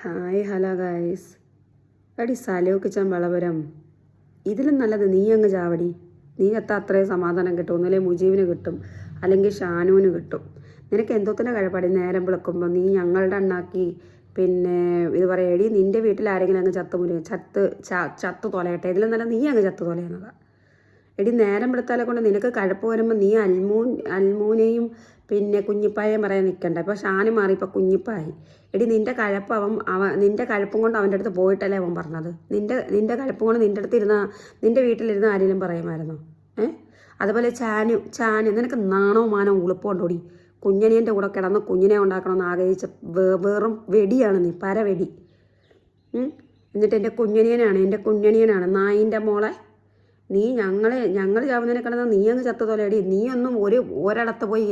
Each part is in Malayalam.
Hi hello guys. എടി സലോ കിച്ചൻ വളപുരം. ഇതിലും നല്ലത് നീ അങ്ങ് ചാവടി. നീ എത്താ അത്രയും സമാധാനം കിട്ടും. ഒന്നുമില്ലേ മുജീബിന് കിട്ടും, അല്ലെങ്കിൽ ഷാനുവിന് കിട്ടും. നിനക്ക് എന്തോത്തിൻ്റെ കഴിപ്പാടി നേരം വിളക്കുമ്പോൾ നീ ഞങ്ങളുടെ എണ്ണാക്കി. പിന്നെ ഇത് പറയടി, നിൻ്റെ വീട്ടിൽ ആരെങ്കിലും അങ്ങ് ചത്ത് തൊലയട്ടെ. ഇതിലും നല്ല നീ അങ്ങ് ചത്ത് തൊലയുന്നതാണ്. എടി നേരം വെളുത്താലെ കൊണ്ട് നിനക്ക് കഴപ്പ് വരുമ്പോൾ നീ അൽമൂനെയും പിന്നെ കുഞ്ഞിപ്പായെയും പറയാൻ നിൽക്കണ്ട. ഇപ്പോൾ ഷാന് മാറി, ഇപ്പോൾ കുഞ്ഞിപ്പായി. എടി നിൻ്റെ കഴപ്പ് നിൻ്റെ കഴപ്പും കൊണ്ട് അവൻ്റെ അടുത്ത് പോയിട്ടല്ലേ അവൻ പറഞ്ഞത്. നിൻ്റെ കഴപ്പും കൊണ്ട് നിൻ്റെ വീട്ടിലിരുന്ന് ആരെങ്കിലും പറയുമായിരുന്നു? അതുപോലെ ചാനു നിനക്ക് നാണവും മാനവും ഉളുപ്പുണ്ടോടി. കുഞ്ഞനിയൻ്റെ കൂടെ കിടന്ന് കുഞ്ഞിനെ ഉണ്ടാക്കണമെന്ന് ആഗ്രഹിച്ച വെറും വെടിയാണ് നീ, പരവെടി. എന്നിട്ട് എൻ്റെ കുഞ്ഞനിയനാണ് നായിൻ്റെ മോളെ. നീ ഞങ്ങൾ ചാവുന്നതിനെ കിടന്ന നീ അങ്ങ് ചത്തതോലെ. എടി നീ ഒന്നും ഒരിടത്ത് പോയി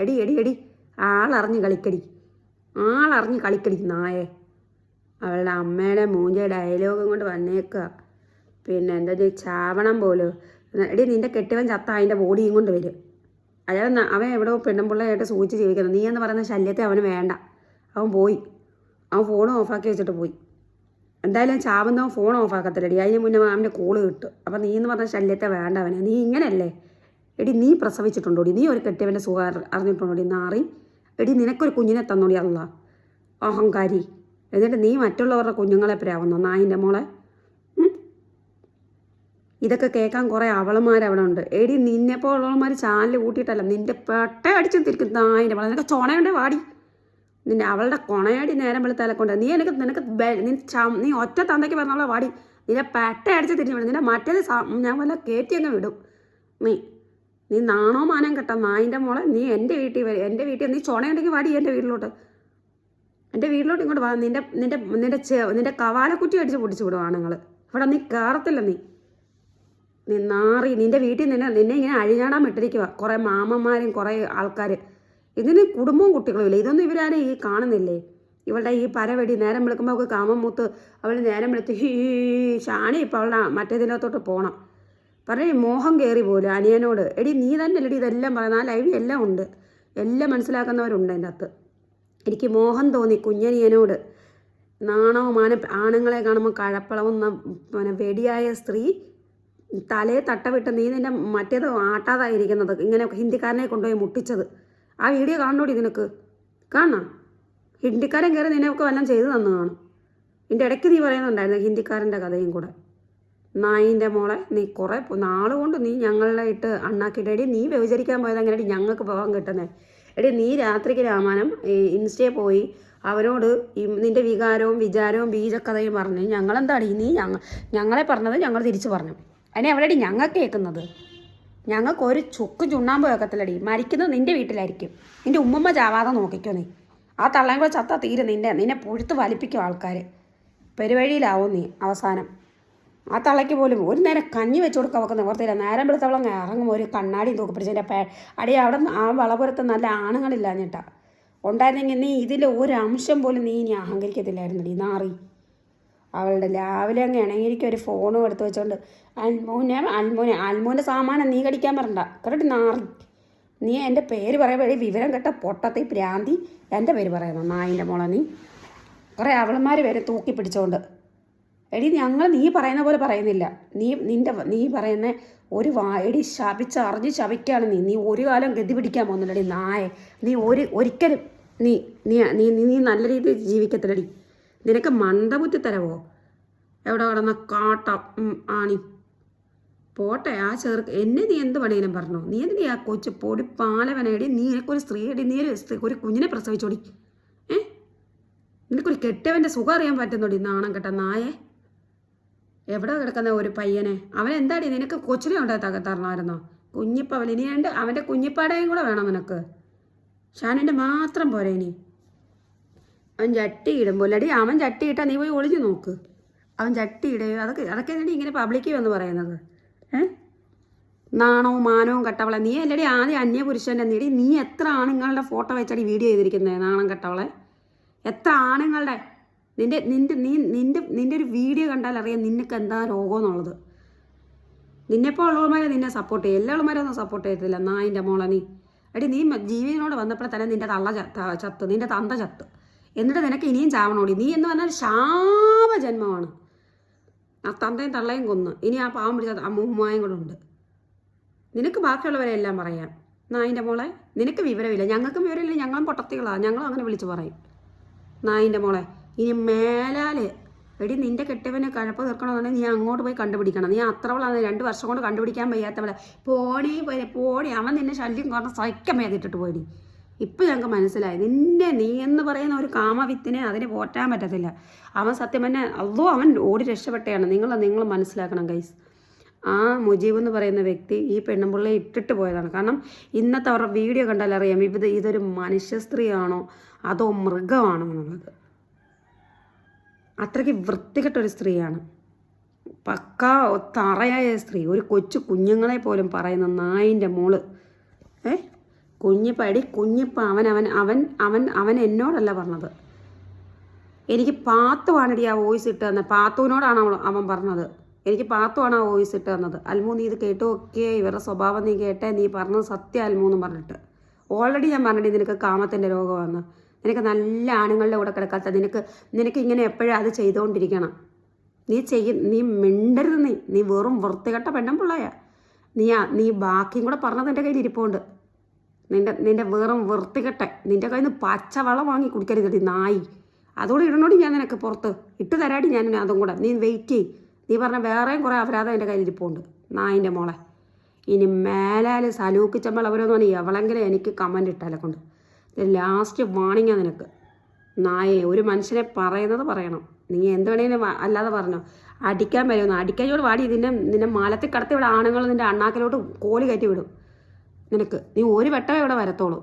എടി ആളറിഞ്ഞ് കളിക്കടി നായെ. അവളുടെ അമ്മയുടെ മൂഞ്ച ഡയലോഗും കൊണ്ട് വന്നേക്കുക. പിന്നെ എന്താ ചാവണം പോലും. എടി നിൻ്റെ കെട്ടിയവൻ ചത്ത അതിൻ്റെ ബോഡിയും കൊണ്ട് വരും. അവൻ എവിടെയോ പെണ്ണുമ്പിള്ളയായിട്ട് സൂചിച്ച് ജീവിക്കുന്നത്. നീ എന്ന് പറയുന്ന ശല്യത്തെ അവന് വേണ്ട. അവൻ ഫോൺ ഓഫാക്കി വെച്ചിട്ട് പോയി. എന്തായാലും ചാവുന്നവൻ ഫോൺ ഓഫാക്കത്തില്ലടി. അതിന് മുന്നേ അവൻ്റെ കോള് കിട്ടും. അപ്പം നീ എന്ന് പറഞ്ഞ ശല്യത്തെ വേണ്ട അവനെ. നീ ഇങ്ങനെയല്ലേ എടി. നീ പ്രസവിച്ചിട്ടുണ്ടോടി? നീ ഒരു കെട്ടിയവൻ്റെ സുഖം അറിഞ്ഞിട്ടുണ്ടോടി നാറി? എടി നിനക്കൊരു കുഞ്ഞിനെ തന്നോടി അല്ല അഹങ്കാരി. എന്നിട്ട് നീ മറ്റുള്ളവരുടെ കുഞ്ഞുങ്ങളെ പ്രാവുന്നോ നായിൻ്റെ മോളെ? ഇതൊക്കെ കേൾക്കാൻ കുറേ അവളന്മാരവിടെ ഉണ്ട്. എടി നിന്നെപ്പോൾ ഉള്ളവന്മാർ ചാനൽ കൂട്ടിയിട്ടല്ല നിൻ്റെ പെട്ട അടിച്ചു തിരിക്കും നായിൻ്റെ മോളെ. നിനക്ക് ചുണയുണ്ടേ വാടി. അവളുടെ കൊണയാടി നേരം വെളുത്താലെ കൊണ്ട് നീ ഒറ്റ തന്തയ്ക്ക് പറഞ്ഞോളാം വാടി. നിന്നെ പെട്ട അടിച്ച് തിരിഞ്ഞു വിടും. നിന്നെ മറ്റേത് ഞാൻ വല്ല കയറ്റി അങ്ങ് വിടും. നീ നാണോ മാനം കെട്ട നായിൻ്റെ മോളെ. നീ എൻ്റെ വീട്ടിൽ നീ ചുണയുണ്ടെങ്കിൽ വാടി എൻ്റെ വീട്ടിലോട്ട് ഇങ്ങോട്ട് വാ. നിന്റെ കവാലക്കുറ്റി അടിച്ച് പൊടിച്ചു വിടും ആണുങ്ങൾ. ഇവിടെ നീ കയറത്തില്ല. നീ നാറി. നിൻ്റെ വീട്ടിൽ നിന്നെ ഇങ്ങനെ അഴിഞ്ഞാടാൻ വിട്ടിരിക്കുക കുറേ മാമന്മാരും കുറേ ആൾക്കാർ. ഇതിന് കുടുംബവും കുട്ടികളും ഇല്ല. ഇതൊന്നും ഇവരാരും ഈ കാണുന്നില്ലേ? ഇവളുടെ ഈ പരവെടി നേരം വിളിക്കുമ്പോൾ അവൾക്ക് കാമം മൂത്ത് അവൾ നേരം വിളിച്ച് ഷാണി ഇപ്പം അവളുടെ മറ്റേതിനകത്തോട്ട് പോകണം പറയും. മോഹം കയറി പോലും അനിയനോട്. എടി നീ തന്നെ അല്ലടി ഇതെല്ലാം പറയുന്നത്. ആ ലൈവ് എല്ലാം ഉണ്ട്, എല്ലാം മനസ്സിലാക്കുന്നവരുണ്ട് എൻ്റെ അകത്ത്. എനിക്ക് മോഹം തോന്നി കുഞ്ഞനിയനോട്. നാണവും മാനം. ആണുങ്ങളെ കാണുമ്പോൾ കഴപ്പളവുന്ന പിന്നെ വെടിയായ സ്ത്രീ തലയെ തട്ടവിട്ട് നീ നിൻ്റെ മറ്റേത് ആട്ടാതായിരിക്കുന്നത്. ഇങ്ങനെ ഹിന്ദിക്കാരനെ കൊണ്ടുപോയി മുട്ടിച്ചത്. ആ വീഡിയോ കാണണോടി നിനക്ക്. കാണാം. ഹിന്ദിക്കാരൻ കയറി നിനക്ക് വല്ലതും ചെയ്തു തന്നു കാണും. ഇതിൻ്റെ ഇടയ്ക്ക് നീ പറയുന്നുണ്ടായിരുന്നു ഹിന്ദിക്കാരൻ്റെ കഥയും കൂടെ. നായിൻ്റെ മോളെ. നീ കുറേ നാളുകൊണ്ട് നീ ഞങ്ങളുടെ ഇട്ട് അണ്ണാക്കിയിട്ട്. എടി നീ വ്യഭിചരിക്കാൻ പോയത് എങ്ങനെയാടി ഞങ്ങൾക്ക് പോകാൻ കിട്ടുന്നത്? എടി നീ രാത്രിക്ക് രാമാനം ഇൻസ്റ്റയിൽ പോയി അവരോട് നിൻ്റെ വിചാരവും ബീജക്കഥയും പറഞ്ഞ് ഞങ്ങളെന്താടി നീ ഞങ്ങളെ പറഞ്ഞത് ഞങ്ങൾ തിരിച്ചു പറഞ്ഞു. അതിനെ എവിടെയടി ഞങ്ങൾക്ക് കേൾക്കുന്നത്? ഞങ്ങൾക്ക് ഒരു ചുക്കും ചുണ്ണാമ്പ് വെക്കത്തില്ലടി. മരിക്കുന്നത് നിൻ്റെ വീട്ടിലായിരിക്കും. നിൻ്റെ ഉമ്മമ്മ ചാവാതെ നോക്കിക്കോ നീ. ആ തള്ളയും കൂടെ ചത്താ തീരെ നിന്നെ പുഴുത്ത് വലിപ്പിക്കും ആൾക്കാർ. പെരുവഴിയിലാവും നീ അവസാനം. ആ തള്ളയ്ക്ക് പോലും ഒരു നേരം കഞ്ഞി വെച്ച് കൊടുക്കാൻ അവൾക്ക് നിവർത്തിയില്ല. നേരം വെളുത്തവളം ഇറങ്ങുമ്പോൾ ഒരു കണ്ണാടി തൂക്കി പിടിച്ചതിൻ്റെ അടി അവിടെ ആ വളപുരത്ത് നല്ല ആണുങ്ങളില്ല എന്നിട്ടാ ഉണ്ടായിരുന്നെങ്കിൽ നീ ഇതിൽ ഒരു അംശം പോലും നീ ഇനി അഹങ്കരിക്കത്തില്ലായിരുന്നടി നാറി. അവളുടെ രാവിലെ അങ്ങ് ഇണങ്ങിയിരിക്കും ഒരു ഫോണും എടുത്ത് വെച്ചോണ്ട് അൽമോൻ്റെ സാമാനം നീ കടിക്കാൻ പറഞ്ഞ കേട്ടോ നാറി. നീ എൻ്റെ പേര് പറയുമ്പോൾ വിവരം കേട്ട പൊട്ടത്തെ പ്രാന്തി എൻ്റെ പേര് പറയുന്നു നായിൻ്റെ മോളെ. നീ കുറേ അവളന്മാർ വരെ തൂക്കി പിടിച്ചോണ്ട്. എടി നീ പറയുന്ന പോലെ പറയുന്നില്ല. നീ പറയുന്ന ഒരു എടി അറിഞ്ഞ് ശപിക്കുകയാണ് നീ ഒരു കാലം ഗതി പിടിക്കാൻ പോകുന്നില്ലടി നായെ. നീ ഒരിക്കലും നീ നല്ല രീതിയിൽ ജീവിക്കത്തില്ലടി. നിനക്ക് മന്ദബുദ്ധി തരവോ? എവിടെ കിടന്ന കാട്ട ആണി പോട്ടെ. ആ എന്നെ നീ എന്ത് പണിയിലും പറഞ്ഞോ? നീ എന്തിനാ ആ കൊച്ചു പൊടി പാലവനേടി? നീ എനിക്കൊരു സ്ത്രീയടി. നീ ഒരു കുഞ്ഞിനെ പ്രസവിച്ചോടി. നിനക്കൊരു കെട്ടവൻ്റെ സുഖം അറിയാൻ പറ്റുന്നോടി നാണം കെട്ട നായെ. എവിടെ കിടക്കുന്ന ഒരു പയ്യനെ അവനെന്താടി നിനക്ക് കൊച്ചിനെ ഉണ്ടായി തരണമായിരുന്നോ? കുഞ്ഞിപ്പവൻ ഇനി അവൻ്റെ കുഞ്ഞിപ്പാടയും കൂടെ വേണം നിനക്ക്. ഷാനിൻ്റെ മാത്രം പോരെ ഇനി. അവൻ ചട്ടി ഇടുമ്പോൾ അടി അവൻ ചട്ടി ഇട്ടാൽ നീ പോയി ഒളിഞ്ഞു നോക്ക്. അവൻ ചട്ടി ഇടുകയോ അതൊക്കെ എന്താണ് ഇങ്ങനെ പബ്ലിക്ക് എന്ന് പറയുന്നത്? നാണവും മാനവും കെട്ടവളെ. നീ അല്ലടി ആദ്യം അന്യപുരുഷൻ്റെ നീ എത്ര ആണുങ്ങളുടെ ഫോട്ടോ വെച്ചടി വീഡിയോ ചെയ്തിരിക്കുന്നത്? നാണം കെട്ടവളെ. എത്ര ആണുങ്ങളുടെ നിൻ്റെ ഒരു വീഡിയോ കണ്ടാൽ അറിയാം നിനക്ക് എന്താ രോഗമെന്നുള്ളത്. നിന്നെപ്പോൾ ഉള്ളവന്മാരെ നിന്നെ സപ്പോർട്ട് ചെയ്യും. എല്ലാ ഉള്ളവന്മാരൊന്നും സപ്പോർട്ട് ചെയ്യത്തില്ല നായിൻ്റെ മോളെ. നീ നീ ജീവിതനോട് വന്നപ്പോൾ തന്നെ നിൻ്റെ തള്ള ചത്ത്, നിൻ്റെ തന്ത ചത്ത്. എന്നിട്ട് നിനക്ക് ഇനിയും ചാവണോടി. നീ എന്ന് പറഞ്ഞാൽ ശാപജന്മമാണ്. ആ തന്തയും തള്ളയും കൊന്ന് ഇനി ആ പാവം പിടിച്ച അമ്മൂമ്മയും കൂടെ ഉണ്ട്. നിനക്ക് ബാക്കിയുള്ളവരെ എല്ലാം പറയാം. നായിൻ്റെ മോളെ, നിനക്ക് വിവരമില്ല, ഞങ്ങൾക്കും വിവരമില്ല, ഞങ്ങളും പൊട്ടത്തികളാണ്, ഞങ്ങളും അങ്ങനെ വിളിച്ച് പറയും. നായിൻ്റെ മോളെ, ഇനി മേലാൽ എടി നിൻ്റെ കെട്ടവന് കഴപ്പ് തീർക്കണമെന്നുണ്ടെങ്കിൽ നീ അങ്ങോട്ട് പോയി കണ്ടുപിടിക്കണം. നീ അത്രവളാണ് 2 വർഷം കൊണ്ട് കണ്ടുപിടിക്കാൻ വയ്യാത്തവളെ. പോടി അവൻ നിന്നെ ശല്യം കാരണം സഹിക്കാൻ വയ്യാതിട്ടിട്ട് പോയി. ഇപ്പം ഞങ്ങൾക്ക് മനസ്സിലായി നീ എന്ന് പറയുന്ന ഒരു കാമവിത്തിനെ അതിനെ പോറ്റാൻ പറ്റത്തില്ല. അവൻ സത്യം തന്നെ അവൻ ഓടി രക്ഷപ്പെട്ടയാണ്. നിങ്ങൾ മനസ്സിലാക്കണം ഗൈസ്. ആ മുജീബ് എന്ന് പറയുന്ന വ്യക്തി ഈ പെണ്ണുമ്പിള്ളയെ ഇട്ടിട്ട് പോയതാണ്. കാരണം ഇന്നത്തെ അവരുടെ വീഡിയോ കണ്ടാൽ അറിയാം ഇതൊരു മനുഷ്യ സ്ത്രീയാണോ അതോ മൃഗമാണോ എന്നുള്ളത്. അത്രയ്ക്ക് വൃത്തികെട്ടൊരു സ്ത്രീയാണ്. പക്ക തറയായ സ്ത്രീ. ഒരു കൊച്ചു കുഞ്ഞുങ്ങളെ പോലും പറയുന്ന നായിൻ്റെ മോള്. കുഞ്ഞിപ്പ അവൻ എന്നോടല്ല പറഞ്ഞത്. എനിക്ക് പാത്തുവാണടി ആ വോയിസ് ഇട്ട് തന്നെ. പാത്തുവിനോടാണ് അവൻ പറഞ്ഞത്. എനിക്ക് പാത്തുവാണ് ആ വോയിസ് ഇട്ട് തന്നത്. അൽമു നീ ഇത് കേട്ടു ഒക്കെ, ഇവരുടെ സ്വഭാവം നീ കേട്ടേ, നീ പറഞ്ഞത് സത്യം അൽമു എന്ന് പറഞ്ഞിട്ട്. ഓൾറെഡി ഞാൻ പറഞ്ഞിട്ട് നിനക്ക് കാമത്തിൻ്റെ രോഗമാണ്. നിനക്ക് നല്ല ആണുങ്ങളുടെ കൂടെ കിടക്കാത്ത നിനക്ക് ഇങ്ങനെ എപ്പോഴും അത് ചെയ്തുകൊണ്ടിരിക്കണം. നീ മിണ്ടരുത്. നീ വെറും വൃത്തികെട്ട പെണ്ണും പിള്ളയാ. നീ ബാക്കിയും കൂടെ പറഞ്ഞത് എൻ്റെ കയ്യിൽ ഇരിപ്പുണ്ട്. നിന്റെ വെറും വൃത്തികെട്ട നിൻ്റെ കയ്യിൽ നിന്ന് പച്ചവെള്ളം വാങ്ങി കുടിക്കരുത് നായി. അതോടെ ഇടണോടി ഞാൻ നിനക്ക് പുറത്ത് ഇട്ട് തരാടി ഞാൻ അതും കൂടെ. നീ വെയിറ്റ് ചെയ്യ്. നീ പറഞ്ഞ വേറെയും കുറേ അപരാധം എൻ്റെ കയ്യിൽ ഇരിപ്പുണ്ട് നായിൻ്റെ മോളെ. ഇനി മേലാൽ സലൂക്കിച്ചമ്മൾ അവരൊന്നും പറഞ്ഞാൽ എവളെങ്കിലും എനിക്ക് കമൻ്റ് ഇട്ടാലെ കൊണ്ട്. ലാസ്റ്റ് വാണിങ്ങാ നിനക്ക് നായെ. ഒരു മനുഷ്യനെ പറയുന്നത് പറയണം. നീ എന്ത് വേണേലും അല്ലാതെ പറഞ്ഞോ. അടിക്കാൻ വരുമെന്ന് അടിക്കാനോട് വാടി. നിന്നെ മലത്തിൽ കടത്തി ഇവിടെ ആണുങ്ങൾ നിൻ്റെ അണ്ണാക്കിലോട്ട് കോലി കയറ്റി വിടും നിനക്ക്. നീ ഒരു വട്ടമേ ഇവിടെ വരത്തോളൂ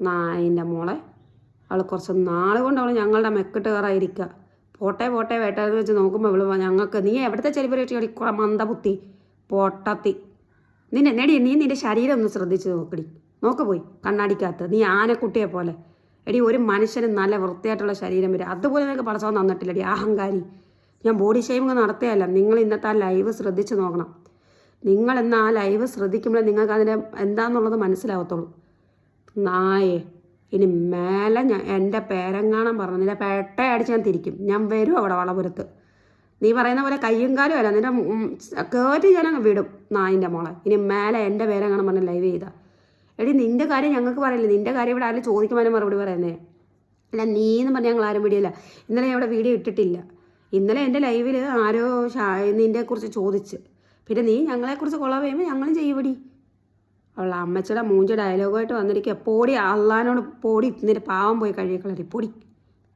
നായിൻ്റെ മോളെ. അവൾ കുറച്ച് നാൾ കൊണ്ട് അവൾ ഞങ്ങളുടെ മെക്കിട്ട് കയറായിരിക്കുക. പോട്ടെ വേട്ടാന്ന് വെച്ച് നോക്കുമ്പോൾ ഇവള് ഞങ്ങൾക്ക് നീ എവിടുത്തെ ചെലിപ്പറ്റി കുറെ മന്ദബുദ്ധി പൊട്ടത്തി. നീ നിൻ്റെ ശരീരം ഒന്ന് ശ്രദ്ധിച്ച് നോക്ക് പോയി കണ്ണാടിക്കകത്ത്. നീ ആനക്കുട്ടിയെ പോലെ. എടി ഒരു മനുഷ്യന് നല്ല വൃത്തിയായിട്ടുള്ള ശരീരം വരും. അതുപോലെ നിനക്ക് പടച്ചവൻ തന്നിട്ടില്ലടി അഹങ്കാരി. ഞാൻ ബോഡി ഷേമിങ് നടത്തുകയല്ല. നിങ്ങൾ ഇന്നത്തെ ആ ലൈവ് ശ്രദ്ധിച്ച് നോക്കണം. നിങ്ങൾ ഇന്ന് ആ ലൈവ് ശ്രദ്ധിക്കുമ്പോഴേ നിങ്ങൾക്ക് അതിൻ്റെ എന്താണെന്നുള്ളത് മനസ്സിലാവത്തുള്ളൂ. നായേ, ഇനി മേലെ എൻ്റെ പേരെങ്ങാണം പറഞ്ഞു നിന്റെ പെട്ടയടിച്ച് ഞാൻ തിരിക്കും. ഞാൻ വരും അവിടെ വളപുരത്ത്. നീ പറയുന്ന പോലെ കയ്യും കാലും അല്ല, നിന്റെ കയറ്റി ഞാനങ്ങ് വിടും നായിൻ്റെ മോളെ. ഇനി മേലെ എൻ്റെ പേരെങ്ങാണം പറഞ്ഞ് ലൈവ് ചെയ്താൽ. എടി നിൻ്റെ കാര്യം ഞങ്ങൾക്ക് പറയില്ല. നിൻ്റെ കാര്യം ഇവിടെ ആരും ചോദിക്കുവാനും മറുപടി പറയുന്നേ അല്ല. നീന്ന് പറഞ്ഞാൽ ഞങ്ങൾ ആരും വീഡിയോ ഇല്ല. ഇന്നലെ ഞാൻ ഇവിടെ വീഡിയോ ഇട്ടിട്ടില്ല. ഇന്നലെ എൻ്റെ ലൈവിൽ ആരോ നിൻ്റെക്കുറിച്ച് ചോദിച്ച്. പിന്നെ നീ ഞങ്ങളെക്കുറിച്ച് കൊള്ളാൻ ചെയ്യുമ്പോൾ ഞങ്ങളും ചെയ്യുവടി. അവളെ അമ്മച്ചിയുടെ മൂഞ്ച ഡയലോഗായിട്ട് വന്നിരിക്കുക. പോടി അള്ളഹാനോട് പോടി. നിന്റെ പാവം പോയി കഴിയക്കളരി പൊടി.